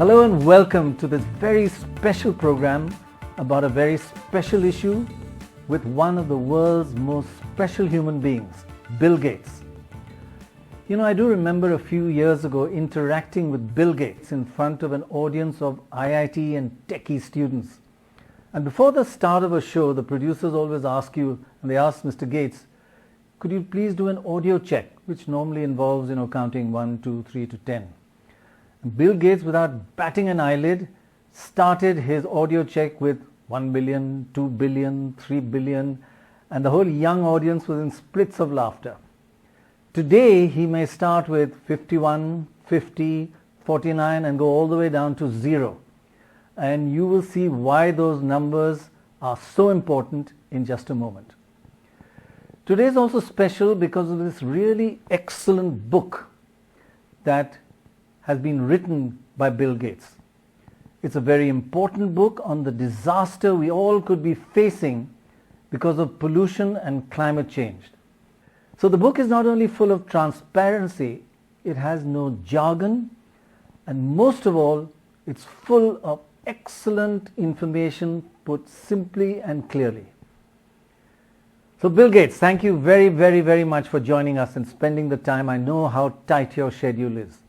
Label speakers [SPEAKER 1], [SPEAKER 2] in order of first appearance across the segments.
[SPEAKER 1] Hello and welcome to this very special program about a very special issue with one of the world's most special human beings, Bill Gates. You know, I do remember a few years ago interacting with Bill Gates in front of an audience of IIT and techie students. And before the start of a show, the producers always ask you, and they ask Mr. Gates, could you please do an audio check, which normally involves, counting 1, 2, 3 to 10. And Bill Gates, without batting an eyelid, started his audio check with 1 billion, 2 billion, 3 billion, and the whole young audience was in splits of laughter. Today, he may start with 51, 50, 49 and go all the way down to 0. And you will see why those numbers are so important in just a moment. Today is also special because of this really excellent book that has been written by Bill Gates. It's a very important book on the disaster we all could be facing because of pollution and climate change. So the book is not only full of transparency, it has no jargon, and most of all, it's full of excellent information put simply and clearly. So Bill Gates, thank you very, very, very much for joining us and spending the time. I know how tight your schedule is.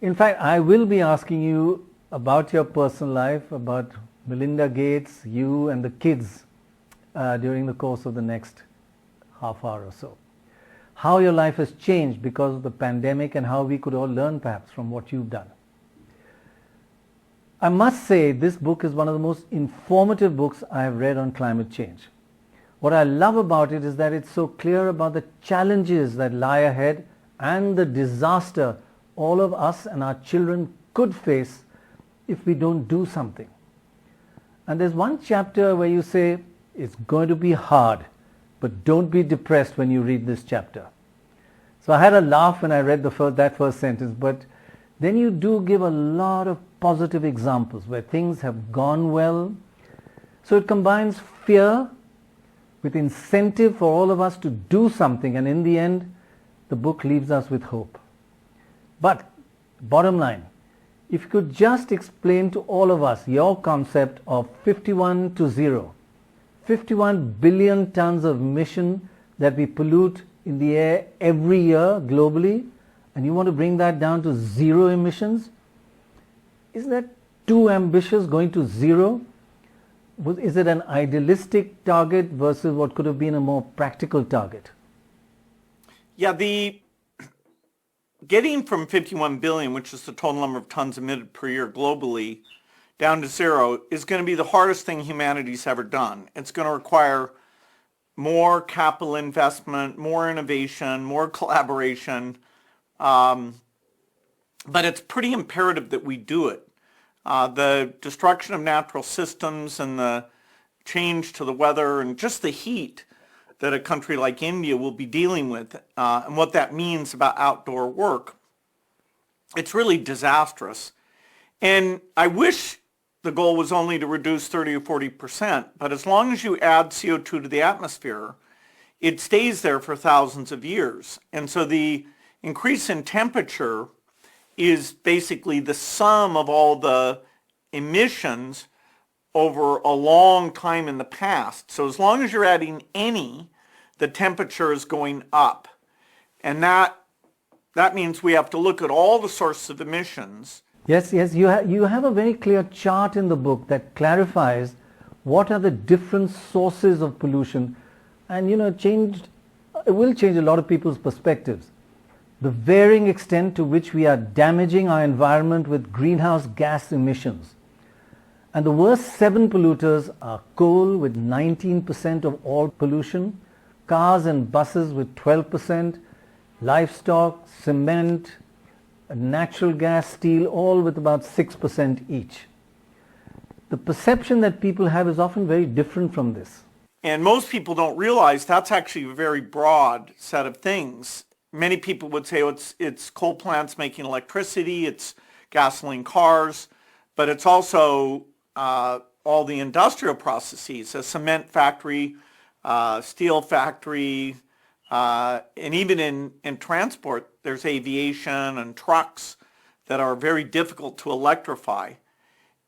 [SPEAKER 1] In fact, I will be asking you about your personal life, about Melinda Gates, you and the kids during the course of the next half hour or so. How your life has changed because of the pandemic and how we could all learn perhaps from what you've done. I must say this book is one of the most informative books I have read on climate change. What I love about it is that it's so clear about the challenges that lie ahead and the disaster all of us and our children could face if we don't do something. And there's one chapter where you say, it's going to be hard, but don't be depressed when you read this chapter. So I had a laugh when I read that first sentence, but then you do give a lot of positive examples where things have gone well. So it combines fear with incentive for all of us to do something, and in the end, the book leaves us with hope. But bottom line, if you could just explain to all of us your concept of 51 to 0, 51 billion tons of emission that we pollute in the air every year globally, and you want to bring that down to 0 emissions? Isn't that too ambitious, going to 0? Is it an idealistic target versus what could have been a more practical target?
[SPEAKER 2] Yeah, getting from 51 billion, which is the total number of tons emitted per year globally, down to 0 is going to be the hardest thing humanity's ever done. It's going to require more capital investment, more innovation, more collaboration, but it's pretty imperative that we do it. The destruction of natural systems and the change to the weather and just the heat that a country like India will be dealing with and what that means about outdoor work, it's really disastrous. And I wish the goal was only to reduce 30 or 40%, but as long as you add CO2 to the atmosphere, it stays there for thousands of years. And so the increase in temperature is basically the sum of all the emissions over a long time in the past. So as long as you're adding any, the temperature is going up. And that means we have to look at all the sources of emissions.
[SPEAKER 1] Yes, you have a very clear chart in the book that clarifies what are the different sources of pollution. And it will change a lot of people's perspectives. The varying extent to which we are damaging our environment with greenhouse gas emissions. And the worst 7 polluters are coal with 19% of all pollution, cars and buses with 12%, livestock, cement, natural gas, steel, all with about 6% each. The perception that people have is often very different from this.
[SPEAKER 2] And most people don't realize that's actually a very broad set of things. Many people would say, it's coal plants making electricity, it's gasoline cars, but it's also all the industrial processes, a cement factory, steel factory, and even in transport, there's aviation and trucks that are very difficult to electrify.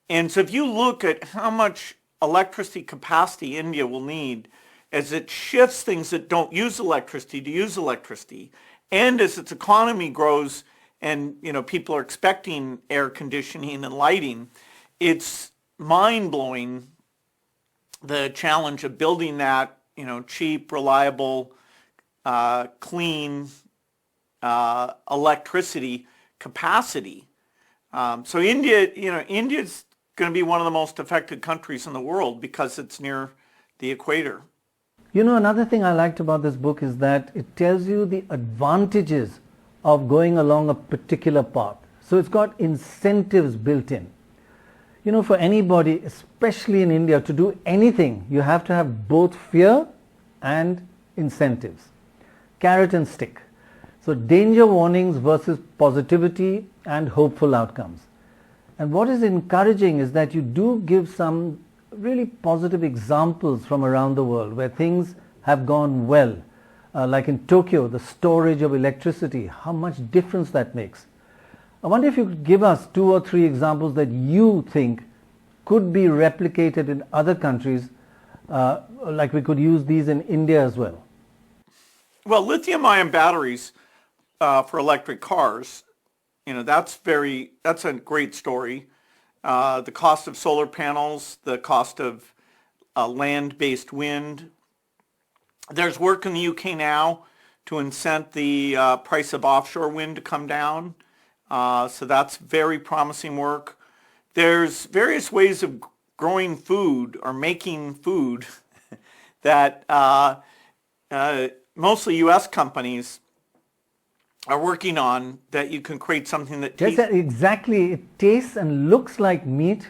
[SPEAKER 2] And so if you look at how much electricity capacity India will need as it shifts things that don't use electricity to use electricity, and as its economy grows and people are expecting air conditioning and lighting, it's mind-blowing the challenge of building that cheap, reliable, clean electricity capacity. So India's going to be one of the most affected countries in the world because it's near the equator.
[SPEAKER 1] Another thing I liked about this book is that it tells you the advantages of going along a particular path. So it's got incentives built in. For anybody, especially in India, to do anything, you have to have both fear and incentives. Carrot and stick. So danger warnings versus positivity and hopeful outcomes. And what is encouraging is that you do give some really positive examples from around the world where things have gone well. Like in Tokyo, the storage of electricity, how much difference that makes. I wonder if you could give us 2 or 3 examples that you think could be replicated in other countries, like we could use these in India as well.
[SPEAKER 2] Well, lithium-ion batteries for electric cars, that's a great story. The cost of solar panels, the cost of land-based wind. There's work in the UK now to incent the price of offshore wind to come down. So that's very promising work. There's various ways of growing food or making food that mostly U.S. companies are working on, that you can create something that tastes...
[SPEAKER 1] Yes, exactly. It tastes and looks like meat,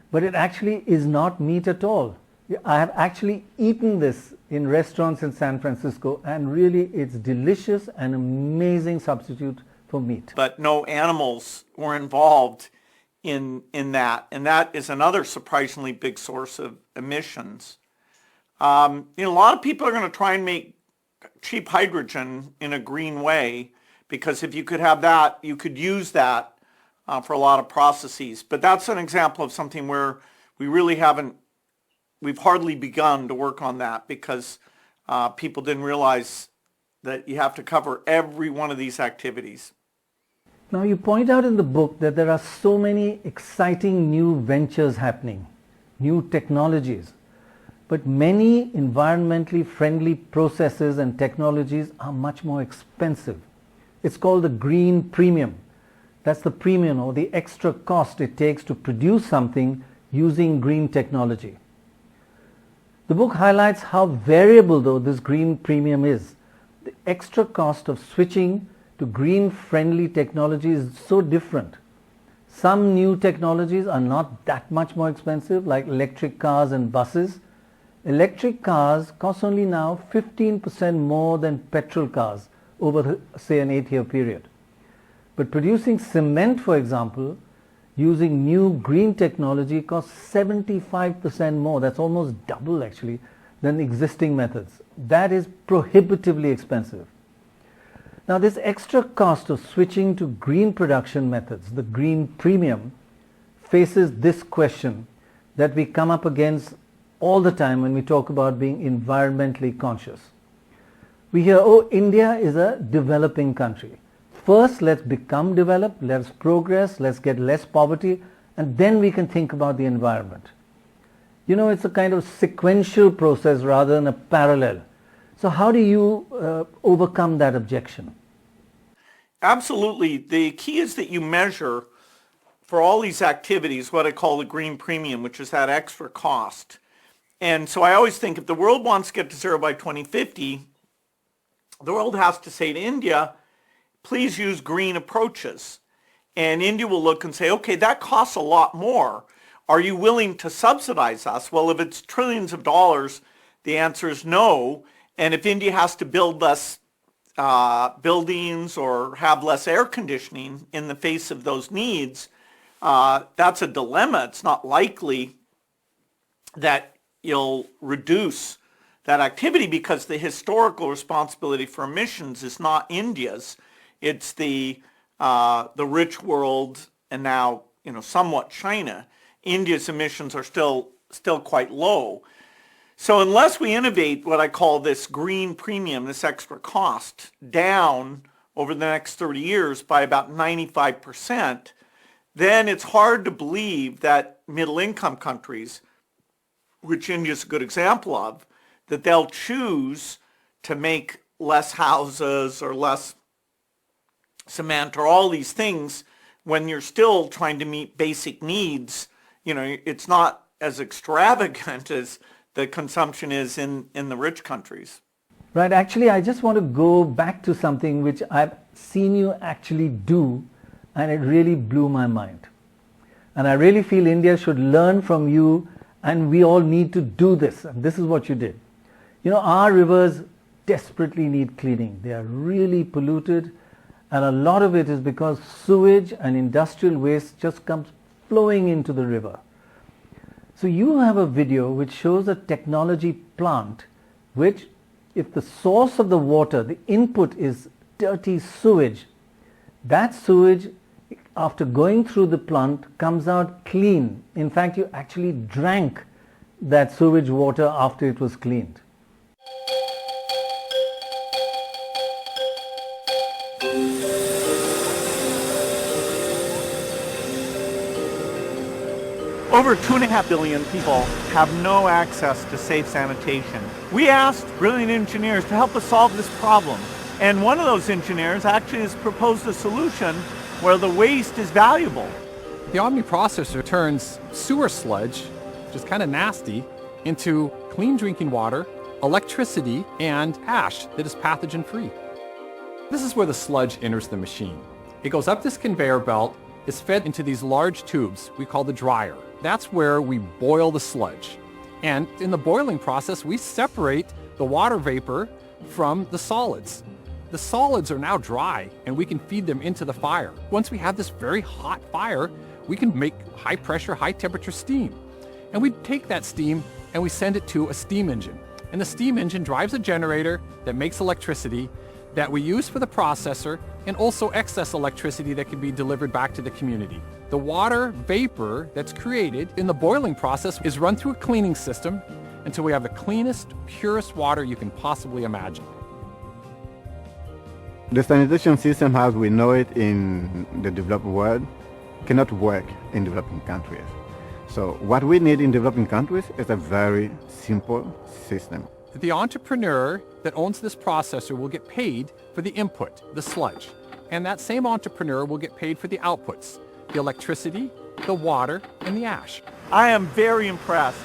[SPEAKER 1] but it actually is not meat at all. I have actually eaten this in restaurants in San Francisco, and really it's delicious and amazing substitute for meat.
[SPEAKER 2] But no animals were involved in that, and that is another surprisingly big source of emissions. A lot of people are going to try and make cheap hydrogen in a green way, because if you could have that, you could use that for a lot of processes. But that's an example of something where we've hardly begun to work on that, because people didn't realize that you have to cover every one of these activities.
[SPEAKER 1] Now, you point out in the book that there are so many exciting new ventures happening, new technologies, but many environmentally friendly processes and technologies are much more expensive. It's called the green premium. That's the premium or the extra cost it takes to produce something using green technology. The book highlights how variable, though, this green premium is. The extra cost of switching to green-friendly technology is so different. Some new technologies are not that much more expensive, like electric cars and buses. Electric cars cost only now 15% more than petrol cars over, say, an 8-year period. But producing cement, for example, using new green technology costs 75% more. That's almost double, actually, than existing methods. That is prohibitively expensive. Now, this extra cost of switching to green production methods, the green premium, faces this question that we come up against all the time when we talk about being environmentally conscious. We hear, oh, India is a developing country. First, let's become developed, let's progress, let's get less poverty, and then we can think about the environment. It's a kind of sequential process rather than a parallel. So how do you overcome that objection?
[SPEAKER 2] Absolutely. The key is that you measure for all these activities what I call the green premium, which is that extra cost. And so I always think if the world wants to get to zero by 2050, the world has to say to India, please use green approaches. And India will look and say, okay, that costs a lot more. Are you willing to subsidize us? Well, if it's trillions of dollars, the answer is no. And if India has to build less buildings or have less air conditioning in the face of those needs, that's a dilemma. It's not likely that you'll reduce that activity because the historical responsibility for emissions is not India's. It's the the rich world and now, somewhat China, India's emissions are still quite low. So unless we innovate what I call this green premium, this extra cost, down over the next 30 years by about 95%, then it's hard to believe that middle income countries, which India is a good example of, that they'll choose to make less houses or less cement or all these things when you're still trying to meet basic needs. It's not as extravagant as the consumption is in the rich countries.
[SPEAKER 1] Right. Actually, I just want to go back to something which I've seen you actually do, and it really blew my mind. And I really feel India should learn from you, and we all need to do this. And this is what you did. Our rivers desperately need cleaning. They are really polluted, and a lot of it is because sewage and industrial waste just comes flowing into the river. So you have a video which shows a technology plant which, if the source of the water, the input is dirty sewage, that sewage, after going through the plant, comes out clean. In fact, you actually drank that sewage water after it was cleaned.
[SPEAKER 2] Over 2.5 billion people have no access to safe sanitation. We asked brilliant engineers to help us solve this problem. And one of those engineers actually has proposed a solution where the waste is valuable.
[SPEAKER 3] The Omni processor turns sewer sludge, which is kind of nasty, into clean drinking water, electricity, and ash that is pathogen-free. This is where the sludge enters the machine. It goes up this conveyor belt, is fed into these large tubes we call the dryer. That's where we boil the sludge. And in the boiling process, we separate the water vapor from the solids. The solids are now dry, and we can feed them into the fire. Once we have this very hot fire, we can make high pressure, high temperature steam. And we take that steam and we send it to a steam engine. And the steam engine drives a generator that makes electricity that we use for the processor, and also excess electricity that can be delivered back to the community. The water vapor that's created in the boiling process is run through a cleaning system until we have the cleanest, purest water you can possibly imagine.
[SPEAKER 4] The sanitation system as we know it in the developed world cannot work in developing countries. So what we need in developing countries is a very simple system.
[SPEAKER 3] The entrepreneur that owns this processor will get paid for the input, the sludge. And that same entrepreneur will get paid for the outputs, the electricity, the water, and the ash.
[SPEAKER 2] I am very impressed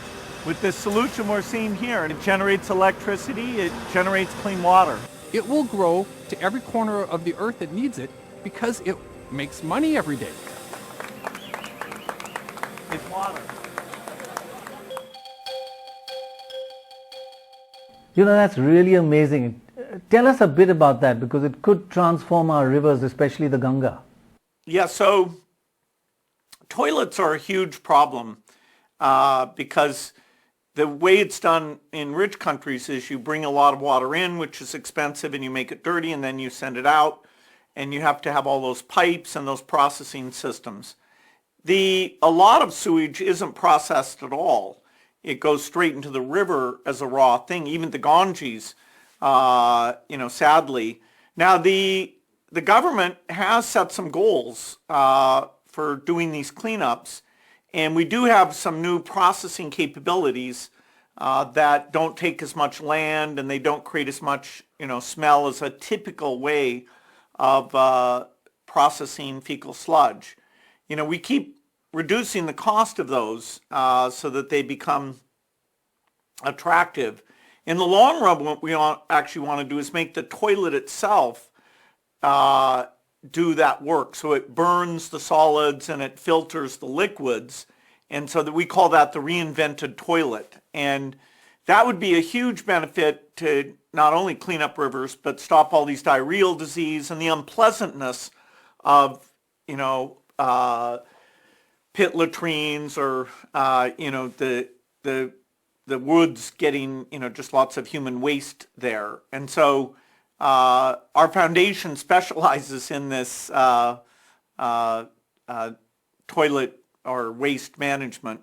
[SPEAKER 2] with this solution we're seeing here. It generates electricity, it generates clean water.
[SPEAKER 3] It will grow to every corner of the earth that needs it because it makes money every day.
[SPEAKER 2] It's water.
[SPEAKER 1] That's really amazing. Tell us a bit about that, because it could transform our rivers, especially the Ganga.
[SPEAKER 2] Yeah, so toilets are a huge problem because the way it's done in rich countries is you bring a lot of water in, which is expensive, and you make it dirty, and then you send it out, and you have to have all those pipes and those processing systems. A lot of sewage isn't processed at all. It goes straight into the river as a raw thing, even the Ganges, sadly. Now, the government has set some goals for doing these cleanups, and we do have some new processing capabilities that don't take as much land, and they don't create as much, smell as a typical way of processing fecal sludge. We keep reducing the cost of those so that they become attractive. In the long run, what we actually want to do is make the toilet itself do that work. So it burns the solids and it filters the liquids. And so that we call that the reinvented toilet. And that would be a huge benefit to not only clean up rivers, but stop all these diarrheal disease and the unpleasantness of, pit latrines or, the woods getting, just lots of human waste there. And so our foundation specializes in this toilet or waste management.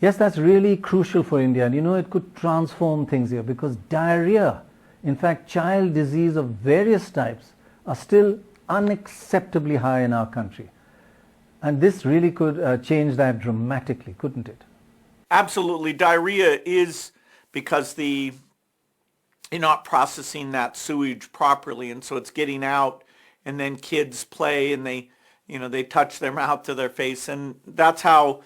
[SPEAKER 1] Yes, that's really crucial for India. And it could transform things here because diarrhea, in fact, child disease of various types are still unacceptably high in our country. And this really could change that dramatically, couldn't it?
[SPEAKER 2] Absolutely. Diarrhea is because you're not processing that sewage properly, and so it's getting out, and then kids play and they touch their mouth to their face, and that's how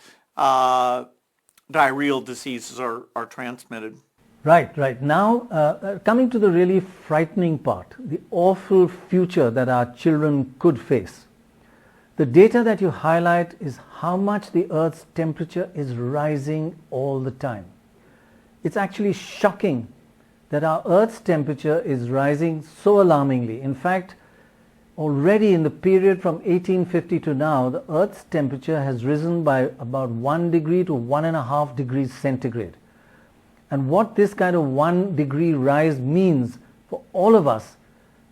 [SPEAKER 2] diarrheal diseases are transmitted.
[SPEAKER 1] Right. Now, coming to the really frightening part, the awful future that our children could face. The data that you highlight is how much the Earth's temperature is rising all the time. It's actually shocking that our Earth's temperature is rising so alarmingly. In fact, already in the period from 1850 to now, the Earth's temperature has risen by about 1 degree to 1.5 degrees centigrade. And what this kind of 1 degree rise means for all of us,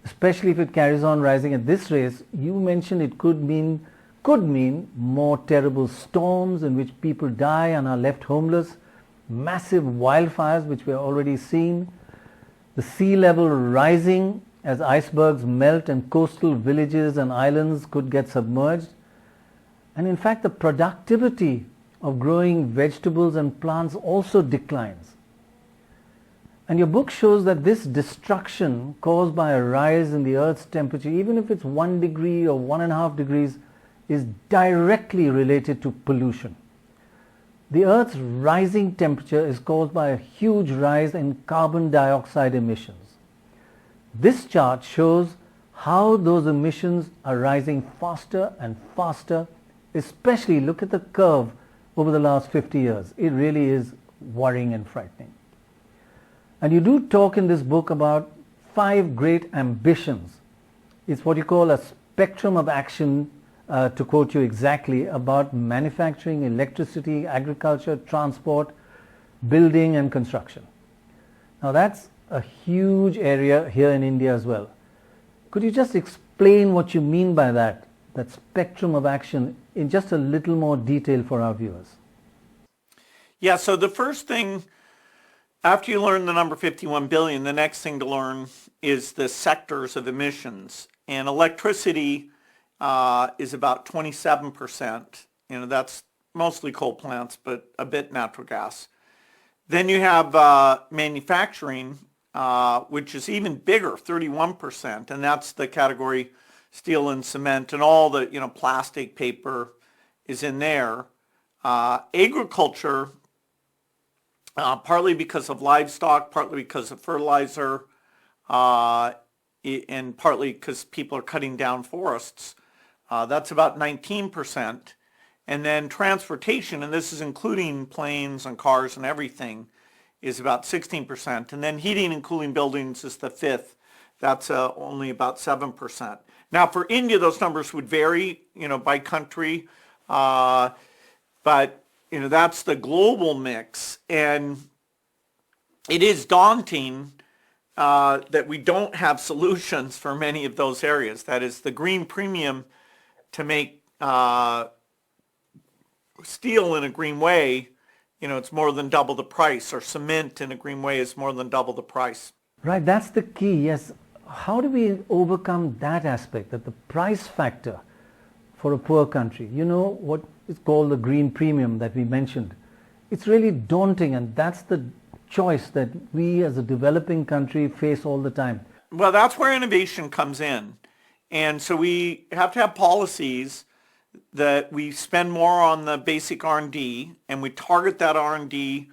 [SPEAKER 1] especially if it carries on rising at this rate, you mentioned it could mean more terrible storms in which people die and are left homeless, massive wildfires which we are already seeing, the sea level rising as icebergs melt and coastal villages and islands could get submerged, and in fact the productivity of growing vegetables and plants also declines. And your book shows that this destruction caused by a rise in the Earth's temperature, even if it's 1 degree or 1.5 degrees, is directly related to pollution. The Earth's rising temperature is caused by a huge rise in carbon dioxide emissions. This chart shows how those emissions are rising faster and faster, especially look at the curve over the last 50 years. It really is worrying and frightening. And you do talk in this book about 5 great ambitions. It's what you call a spectrum of action, to quote you exactly, about manufacturing, electricity, agriculture, transport, building and construction. Now that's a huge area here in India as well. Could you just explain what you mean by that spectrum of action in just a little more detail for our viewers?
[SPEAKER 2] Yeah, so the first thing, after you learn the number 51 billion, the next thing to learn is the sectors of emissions. And electricity is about 27%. That's mostly coal plants, but a bit natural gas. Then you have manufacturing, which is even bigger, 31%. And that's the category steel and cement and all the, plastic, paper is in there. Agriculture, partly because of livestock, partly because of fertilizer, and partly because people are cutting down forests. That's about 19%. And then transportation, and this is including planes and cars and everything, is about 16%. And then heating and cooling buildings is the 5th. That's only about 7%. Now for India, those numbers would vary, by country. But that's the global mix, and it is daunting that we don't have solutions for many of those areas. That is, the green premium to make steel in a green way, it's more than double the price, or cement in a green way is more than double the price.
[SPEAKER 1] Right, that's the key, yes. How do we overcome that aspect, that the price factor for a poor country? What is called the green premium that we mentioned. It's really daunting, and that's the choice that we as a developing country face all the time.
[SPEAKER 2] Well, that's where innovation comes in. And so we have to have policies that we spend more on the basic R&D, and we target that R&D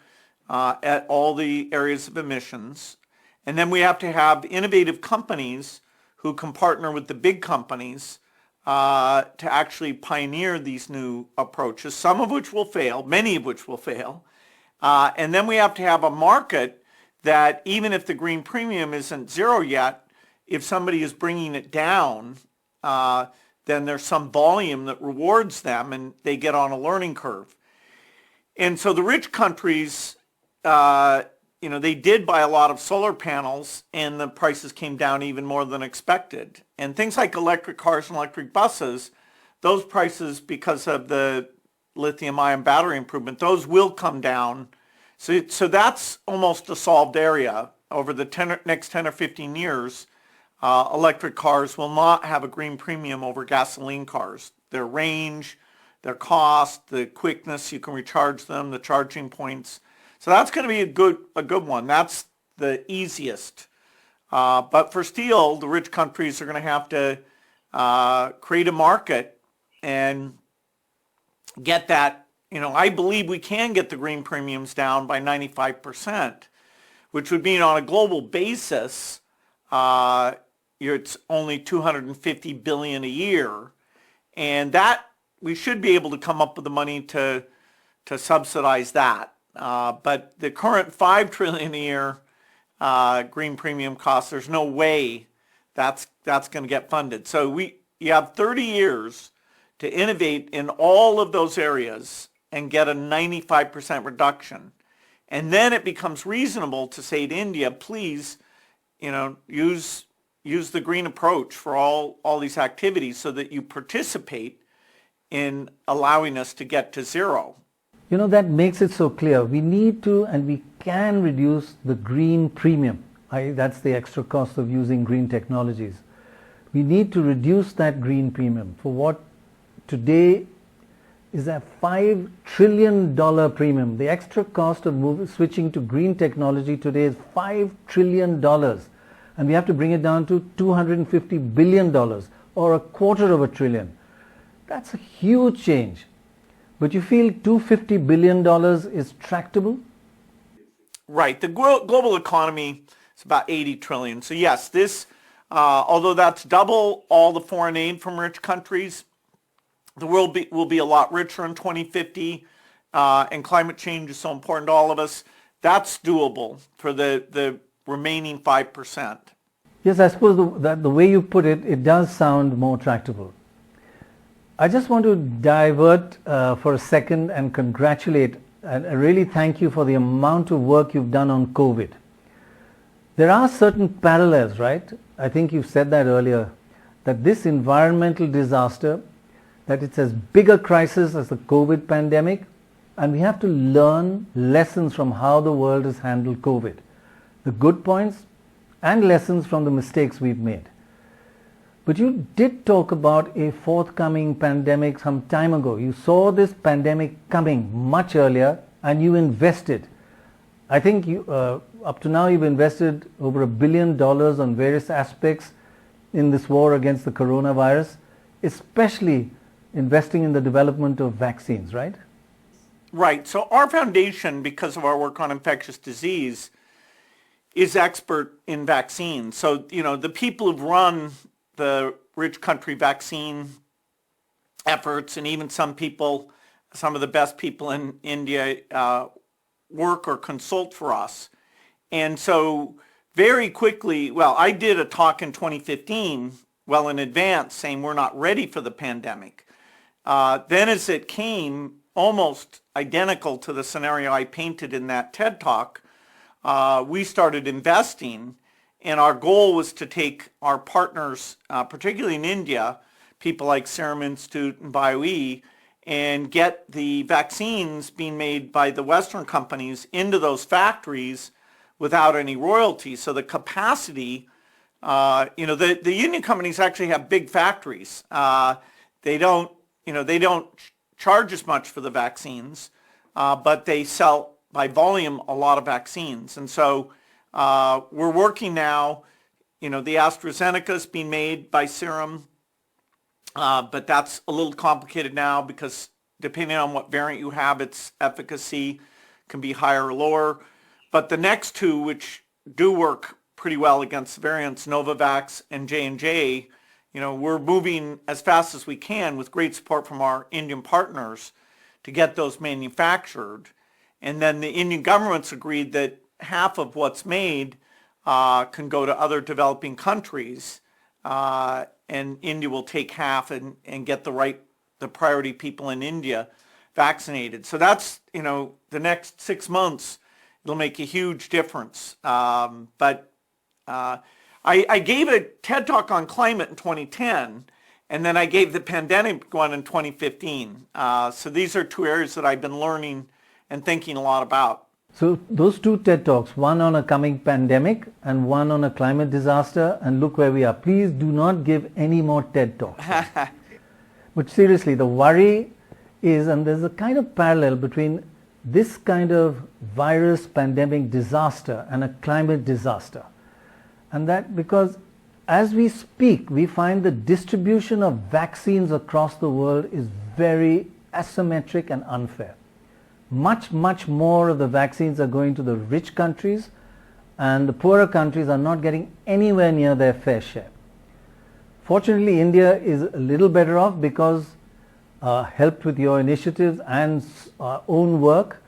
[SPEAKER 2] at all the areas of emissions. And then we have to have innovative companies who can partner with the big companies to actually pioneer these new approaches, some of which will fail, many of which will fail. And then we have to have a market that, even if the green premium isn't zero yet, if somebody is bringing it down, then there's some volume that rewards them and they get on a learning curve. And so the rich countries they did buy a lot of solar panels and the prices came down even more than expected. And things like electric cars and electric buses, those prices, because of the lithium-ion battery improvement, those will come down. So that's almost a solved area. Over the next 10 or 15 years, electric cars will not have a green premium over gasoline cars. Their range, their cost, the quickness you can recharge them, the charging points. So that's going to be a good one. That's the easiest. But for steel, the rich countries are going to have to create a market and get that. I believe we can get the green premiums down by 95%, which would mean on a global basis, it's only $250 billion a year. And that we should be able to come up with the money to subsidize that. But the current $5 trillion a year green premium costs, there's no way that's going to get funded. So you have 30 years to innovate in all of those areas and get a 95% reduction. And then it becomes reasonable to say to India, please, use the green approach for all these activities so that you participate in allowing us to get to zero.
[SPEAKER 1] That makes it so clear. We need to and we can reduce the green premium. That's the extra cost of using green technologies. We need to reduce that green premium for what today is a $5 trillion premium. The extra cost of switching to green technology today is $5 trillion. And we have to bring it down to $250 billion or $250 billion. That's a huge change. But you feel $250 billion is tractable?
[SPEAKER 2] Right. The global economy is about 80 trillion. So yes, this, although that's double all the foreign aid from rich countries, the world will be a lot richer in 2050, and climate change is so important to all of us. That's doable for the remaining 5%.
[SPEAKER 1] Yes, I suppose the way you put it, it does sound more tractable. I just want to divert for a second and congratulate and really thank you for the amount of work you've done on COVID. There are certain parallels, right? I think you've said that earlier, that this environmental disaster, that it's as big a crisis as the COVID pandemic, and we have to learn lessons from how the world has handled COVID. The good points and lessons from the mistakes we've made. But you did talk about a forthcoming pandemic some time ago. You saw this pandemic coming much earlier and you invested. I think up to now you've invested over $1 billion on various aspects in this war against the coronavirus, especially investing in the development of vaccines, right?
[SPEAKER 2] Right. So our foundation, because of our work on infectious disease, is expert in vaccines. So, the people who've run the rich country vaccine efforts, and even some of the best people in India work or consult for us. And so very quickly, I did a talk in 2015, well in advance, saying we're not ready for the pandemic. Then as it came, almost identical to the scenario I painted in that TED Talk, we started investing, and our goal was to take our partners, particularly in India, people like Serum Institute and BioE, and get the vaccines being made by the Western companies into those factories without any royalties. So the capacity, the union companies actually have big factories. They don't charge as much for the vaccines, but they sell by volume a lot of vaccines. And so we're working now, the AstraZeneca is being made by Serum, but that's a little complicated now because depending on what variant you have, its efficacy can be higher or lower. But the next two, which do work pretty well against variants, Novavax and J&J, we're moving as fast as we can with great support from our Indian partners to get those manufactured. And then the Indian government's agreed that half of what's made can go to other developing countries, and India will take half and get the priority people in India vaccinated. So that's, the next 6 months it'll make a huge difference. I gave a TED Talk on climate in 2010, and then I gave the pandemic one in 2015. So these are two areas that I've been learning and thinking a lot about.
[SPEAKER 1] So those two TED Talks, one on a coming pandemic and one on a climate disaster, and look where we are. Please do not give any more TED Talks. But seriously, the worry is, and there's a kind of parallel between this kind of virus pandemic disaster and a climate disaster. And that because as we speak, we find the distribution of vaccines across the world is very asymmetric and unfair. Much more of the vaccines are going to the rich countries, and the poorer countries are not getting anywhere near their fair share. Fortunately, India is a little better off because helped with your initiatives and our own work,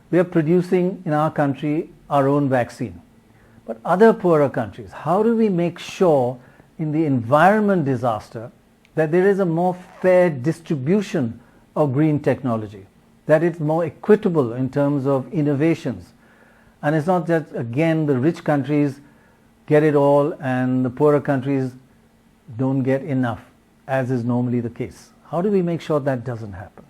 [SPEAKER 1] we are producing in our country our own vaccine. But other poorer countries, how do we make sure in the environment disaster that there is a more fair distribution of green technology, that it's more equitable in terms of innovations, and it's not that again the rich countries get it all and the poorer countries don't get enough, as is normally the case? How do we make sure that doesn't happen?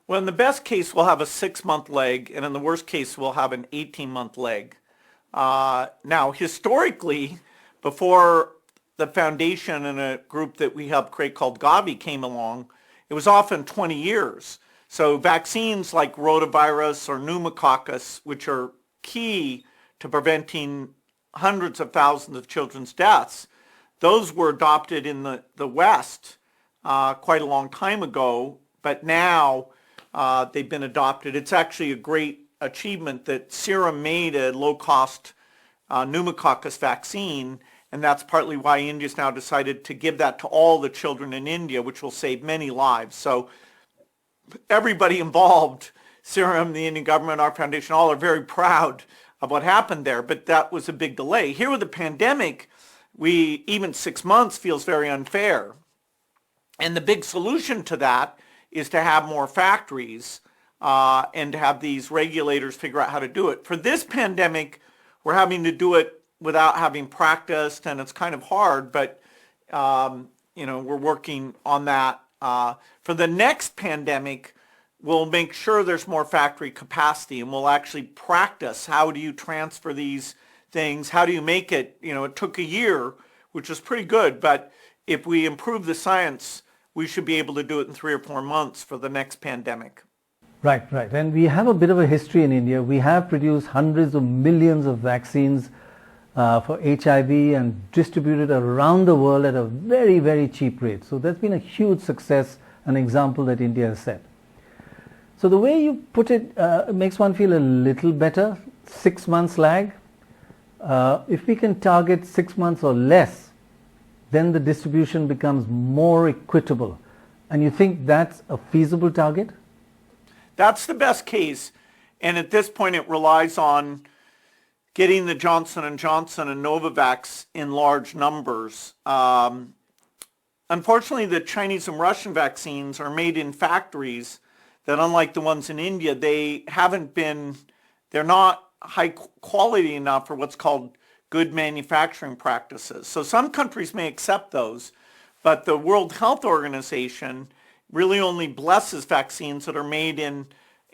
[SPEAKER 2] Well, in the best case, we'll have a 6-month leg, and in the worst case, we'll have an 18-month leg. Now, historically, before the foundation and a group that we helped create called Gavi came along, it was often 20 years. So vaccines like rotavirus or pneumococcus, which are key to preventing hundreds of thousands of children's deaths, those were adopted in the West quite a long time ago, but now they've been adopted. It's actually a great achievement that Serum made a low-cost pneumococcus vaccine, and that's partly why India's now decided to give that to all the children in India, which will save many lives. So everybody involved, Serum, the Indian government, our foundation, all are very proud of what happened there, but that was a big delay. Here with the pandemic, even 6 months feels very unfair. And the big solution to that is to have more factories and to have these regulators figure out how to do it. For this pandemic, we're having to do it without having practiced, and it's kind of hard, but we're working on that. For the next pandemic, we'll make sure there's more factory capacity, and we'll actually practice how do you transfer these things, how do you make it. It took a year, which is pretty good, but if we improve the science, we should be able to do it in 3 or 4 months for the next pandemic.
[SPEAKER 1] Right. And we have a bit of a history in India. We have produced hundreds of millions of vaccines for HIV and distributed around the world at a very, very cheap rate. So that's been a huge success, an example that India has set. So the way you put it makes one feel a little better. 6 months lag. If we can target 6 months or less, then the distribution becomes more equitable. And you think that's a feasible target?
[SPEAKER 2] That's the best case, and at this point it relies on getting the Johnson & Johnson and Novavax in large numbers. Unfortunately, the Chinese and Russian vaccines are made in factories that, unlike the ones in India, they're not high quality enough for what's called good manufacturing practices. So some countries may accept those, but the World Health Organization really only blesses vaccines that are made in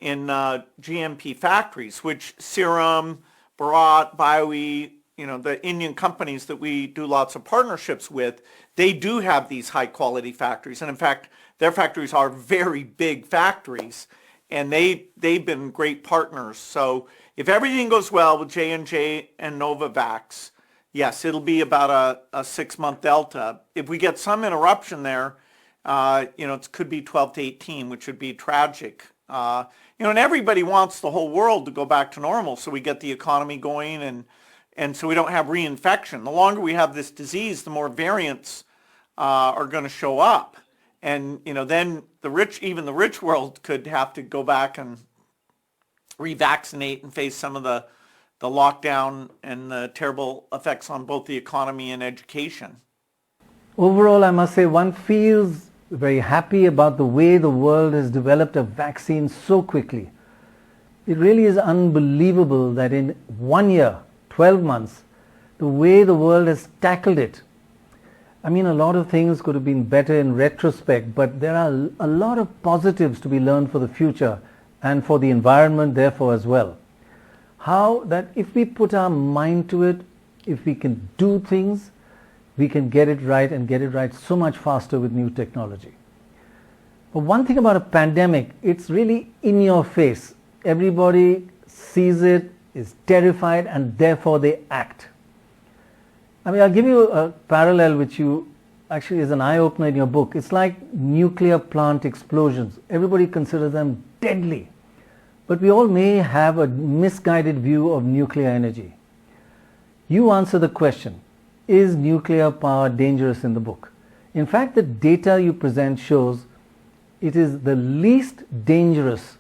[SPEAKER 2] GMP factories, which Serum, Bharat, BioE, the Indian companies that we do lots of partnerships with, they do have these high quality factories. And in fact, their factories are very big factories, and they've been great partners. So if everything goes well with J&J and Novavax, yes, it'll be about a 6-month delta. If we get some interruption there, it could be 12 to 18, which would be tragic. And everybody wants the whole world to go back to normal so we get the economy going and so we don't have reinfection. The longer we have this disease, the more variants are going to show up. And, then even the rich world could have to go back and revaccinate and face some of the lockdown and the terrible effects on both the economy and education.
[SPEAKER 1] Overall, I must say one feels very happy about the way the world has developed a vaccine so quickly. It really is unbelievable that in 1 year, 12 months, the way the world has tackled it. I mean, a lot of things could have been better in retrospect, but there are a lot of positives to be learned for the future and for the environment therefore as well. How that if we put our mind to it, if we can do things, we can get it right and get it right so much faster with new technology. But one thing about a pandemic, it's really in your face. Everybody sees it, is terrified, and therefore they act. I mean, I'll give you a parallel which you actually is an eye-opener in your book. It's like nuclear plant explosions. Everybody considers them deadly. But we all may have a misguided view of nuclear energy. You answer the question, is nuclear power dangerous in the book? In fact, the data you present shows it is the least dangerous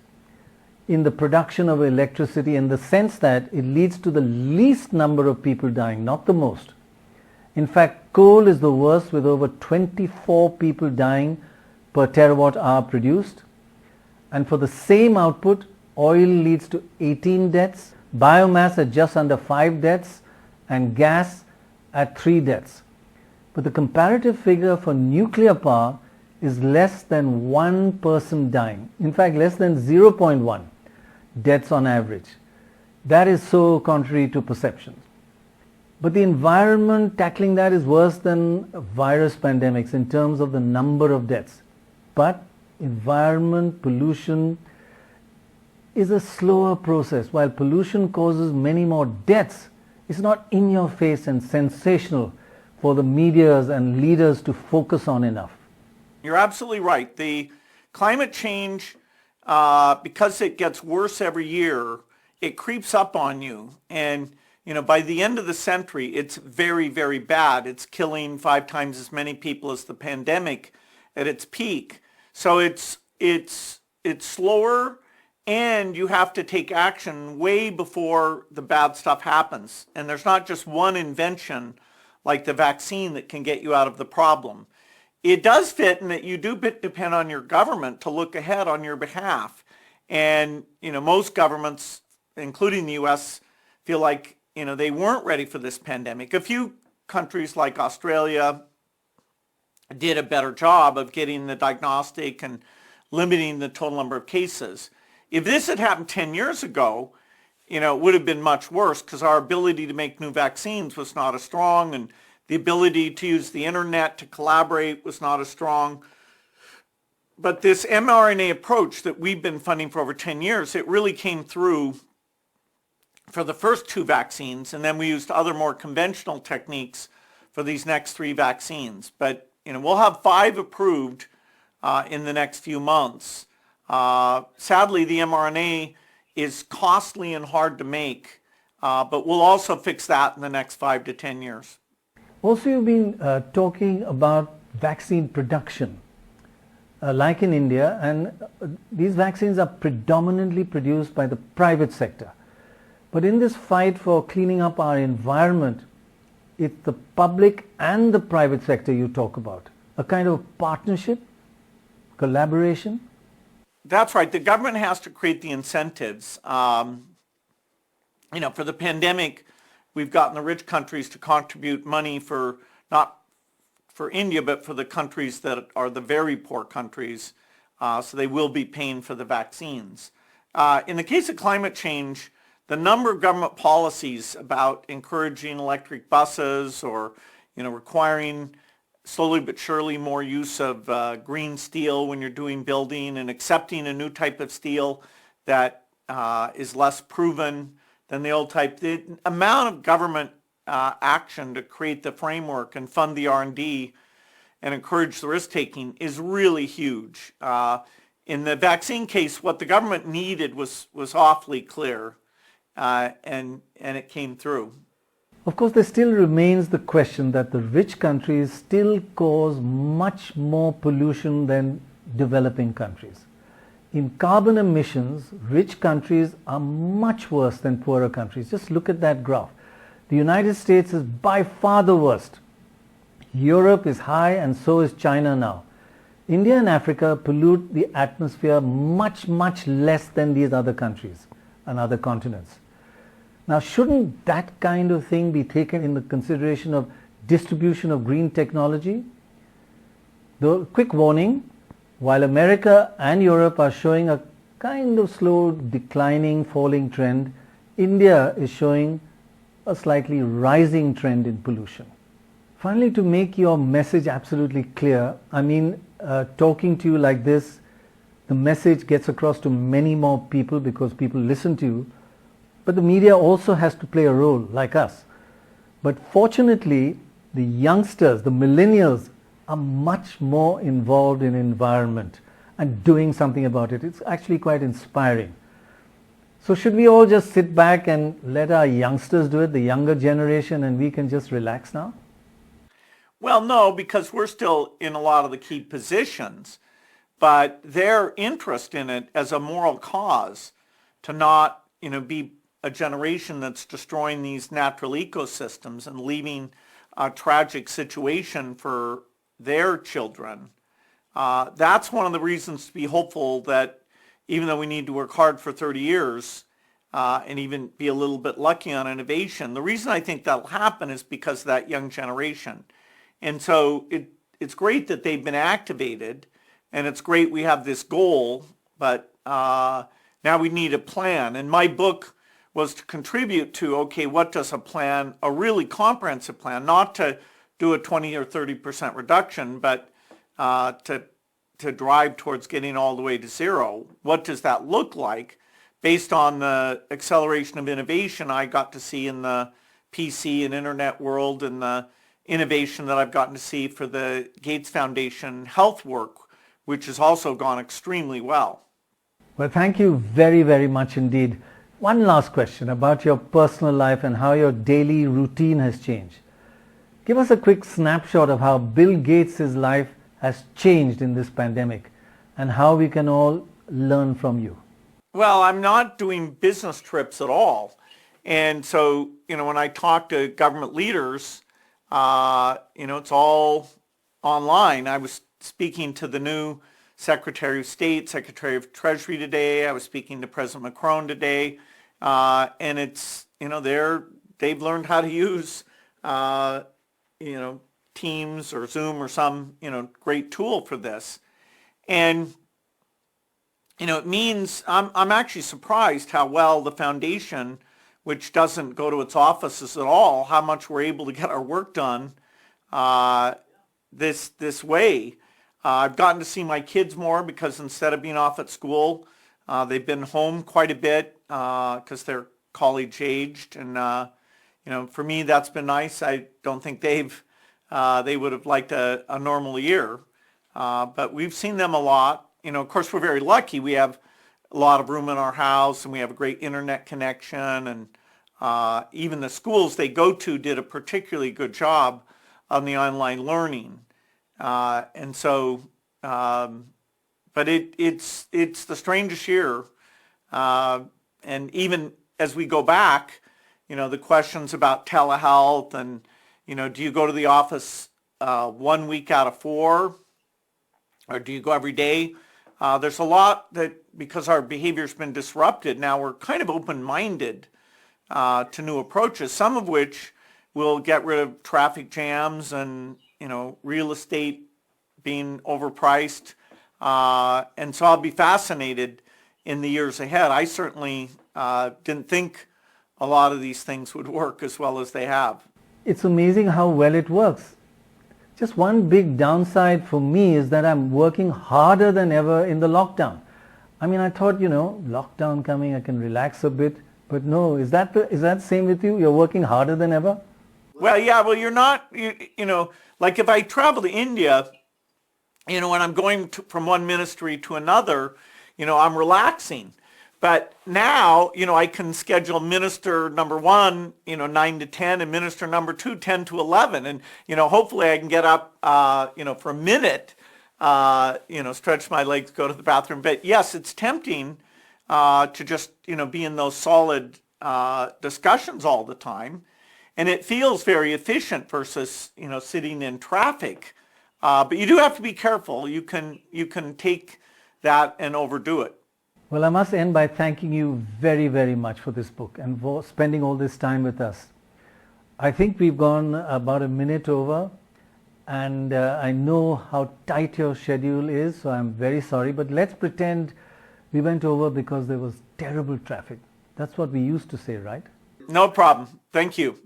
[SPEAKER 1] in the production of electricity in the sense that it leads to the least number of people dying, not the most. In fact, coal is the worst with over 24 people dying per terawatt hour produced. And for the same output, oil leads to 18 deaths, biomass at just under 5 deaths, and gas at 3 deaths. But the comparative figure for nuclear power is less than 1 person dying. In fact, less than 0.1 deaths on average. That is so contrary to perceptions. But the environment tackling that is worse than virus pandemics in terms of the number of deaths. But environment pollution is a slower process. While pollution causes many more deaths, it's not in your face and sensational for the medias and leaders to focus on enough.
[SPEAKER 2] You're absolutely right. The climate change, because it gets worse every year, it creeps up on you. And by the end of the century, it's very, very bad. It's killing 5 times as many people as the pandemic at its peak. So it's slower, and you have to take action way before the bad stuff happens. And there's not just one invention like the vaccine that can get you out of the problem. It does fit in that you do depend on your government to look ahead on your behalf. And, most governments, including the U.S., feel like, they weren't ready for this pandemic. A few countries like Australia did a better job of getting the diagnostic and limiting the total number of cases. If this had happened 10 years ago, it would have been much worse because our ability to make new vaccines was not as strong, and the ability to use the internet to collaborate was not as strong. But this mRNA approach that we've been funding for over 10 years, it really came through for the first 2 vaccines, and then we used other more conventional techniques for these next 3 vaccines. But we'll have 5 approved in the next few months. Sadly, the mRNA is costly and hard to make, but we'll also fix that in the next 5 to 10 years.
[SPEAKER 1] Also, you've been talking about vaccine production, like in India, and these vaccines are predominantly produced by the private sector. But in this fight for cleaning up our environment, it's the public and the private sector you talk about, a kind of partnership, collaboration.
[SPEAKER 2] That's right. The government has to create the incentives. For the pandemic, we've gotten the rich countries to contribute money for, not for India, but for the countries that are the very poor countries. So they will be paying for the vaccines. In the case of climate change, the number of government policies about encouraging electric buses or, requiring slowly but surely more use of green steel when you're doing building and accepting a new type of steel that is less proven than the old type. The amount of government action to create the framework and fund the R&D and encourage the risk-taking is really huge. In the vaccine case, what the government needed was awfully clear, and it came through.
[SPEAKER 1] Of course, there still remains the question that the rich countries still cause much more pollution than developing countries. In carbon emissions, rich countries are much worse than poorer countries. Just look at that graph. The United States is by far the worst. Europe is high, and so is China now. India and Africa pollute the atmosphere much, much less than these other countries. and other continents. Now, shouldn't that kind of thing be taken in the consideration of distribution of green technology? Though, quick warning, while America and Europe are showing a kind of slow declining, falling trend, India is showing a slightly rising trend in pollution. Finally, to make your message absolutely clear, talking to you like this, the message gets across to many more people because people listen to you, but the media also has to play a role like us. But fortunately, the youngsters, the millennials, are much more involved in environment and doing something about it. It's actually quite inspiring. So should we all just sit back and let our youngsters do it, the younger generation, and we can just relax now?
[SPEAKER 2] Well, no, because we're still in a lot of the key positions, but their interest in it as a moral cause to not, be a generation that's destroying these natural ecosystems and leaving a tragic situation for their children. That's one of the reasons to be hopeful that even though we need to work hard for 30 years and even be a little bit lucky on innovation, the reason I think that'll happen is because of that young generation. And so it's great that they've been activated, and it's great we have this goal, but now we need a plan. And my book was to contribute to, okay, what does a really comprehensive plan, not to do a 20 or 30% reduction, but to drive towards getting all the way to zero. What does that look like based on the acceleration of innovation I got to see in the PC and internet world, and the innovation that I've gotten to see for the Gates Foundation health work, which has also gone extremely well.
[SPEAKER 1] Well, thank you very, very much indeed. One last question about your personal life and how your daily routine has changed. Give us a quick snapshot of how Bill Gates' life has changed in this pandemic and how we can all learn from you.
[SPEAKER 2] Well, I'm not doing business trips at all. And so, when I talk to government leaders, it's all online. I was speaking to the new Secretary of State, Secretary of Treasury today. I was speaking to President Macron today. And it's, they've learned how to use, Teams or Zoom or some, great tool for this. And, it means I'm actually surprised how well the foundation, which doesn't go to its offices at all, how much we're able to get our work done this way. I've gotten to see my kids more because instead of being off at school, they've been home quite a bit because they're college aged. And, for me, that's been nice. I don't think they would have liked a normal year. But we've seen them a lot. Of course, we're very lucky. We have a lot of room in our house, and we have a great internet connection. And even the schools they go to did a particularly good job on the online learning. And so, but it's the strangest year. And even as we go back, the questions about telehealth and, do you go to the office 1 week out of 4, or do you go every day? There's a lot that, because our behavior's been disrupted, now we're kind of open-minded to new approaches, some of which will get rid of traffic jams and, real estate being overpriced. And so I'll be fascinated in the years ahead. I certainly didn't think a lot of these things would work as well as they have.
[SPEAKER 1] It's amazing how well it works. Just one big downside for me is that I'm working harder than ever in the lockdown. I thought, lockdown coming, I can relax a bit. But no, is that same with you? You're working harder than ever?
[SPEAKER 2] Well, yeah, you're not, like if I travel to India, when I'm going from one ministry to another, I'm relaxing. But now, I can schedule minister number 1, 9 to 10, and minister number 2, 10 to 11. And, hopefully I can get up, for a minute, stretch my legs, go to the bathroom. But yes, it's tempting to just, be in those solid discussions all the time. And it feels very efficient versus, sitting in traffic. But you do have to be careful. You can take that and overdo it.
[SPEAKER 1] Well, I must end by thanking you very, very much for this book and for spending all this time with us. I think we've gone about a minute over, and I know how tight your schedule is, so I'm very sorry, but let's pretend we went over because there was terrible traffic. That's what we used to say, right?
[SPEAKER 2] No problem. Thank you.